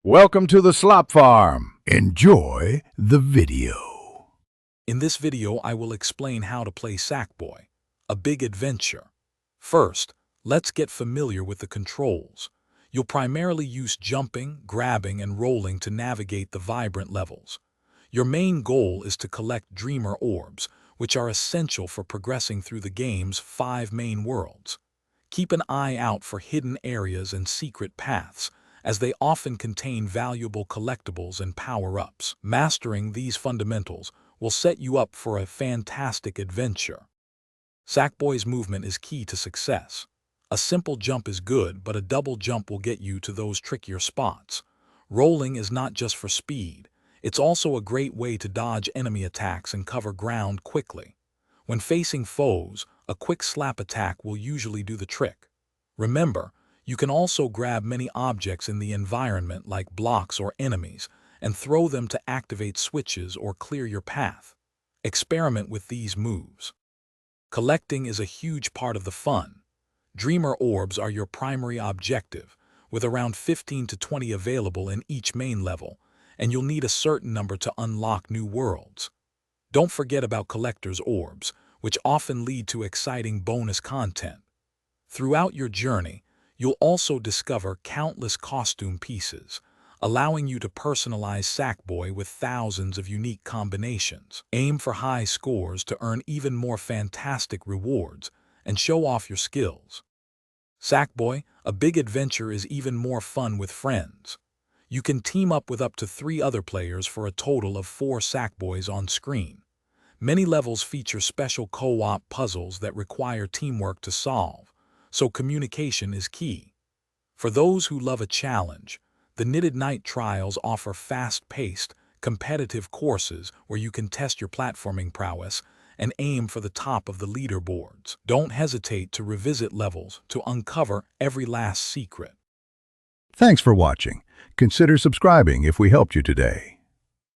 Welcome to the Slop Farm. Enjoy the video. In this video, I will explain how to play Sackboy, A Big Adventure. First, let's get familiar with the controls. You'll primarily use jumping, grabbing, and rolling to navigate the vibrant levels. Your main goal is to collect Dreamer Orbs, which are essential for progressing through the game's 5 main worlds. Keep an eye out for hidden areas and secret paths, as they often contain valuable collectibles and power-ups. Mastering these fundamentals will set you up for a fantastic adventure. Sackboy's movement is key to success. A simple jump is good, but a double jump will get you to those trickier spots. Rolling is not just for speed. It's also a great way to dodge enemy attacks and cover ground quickly. When facing foes, a quick slap attack will usually do the trick. Remember, you can also grab many objects in the environment like blocks or enemies and throw them to activate switches or clear your path. Experiment with these moves. Collecting is a huge part of the fun. Dreamer Orbs are your primary objective, with around 15 to 20 available in each main level, and you'll need a certain number to unlock new worlds. Don't forget about Collector's Orbs, which often lead to exciting bonus content. Throughout your journey, you'll also discover countless costume pieces, allowing you to personalize Sackboy with thousands of unique combinations. Aim for high scores to earn even more fantastic rewards and show off your skills. Sackboy, A Big Adventure is even more fun with friends. You can team up with up to 3 other players for a total of 4 Sackboys on screen. Many levels feature special co-op puzzles that require teamwork to solve, so communication is key. For those who love a challenge, the Knitted Knight Trials offer fast-paced, competitive courses where you can test your platforming prowess and aim for the top of the leaderboards. Don't hesitate to revisit levels to uncover every last secret. Thanks for watching. Consider subscribing if we helped you today.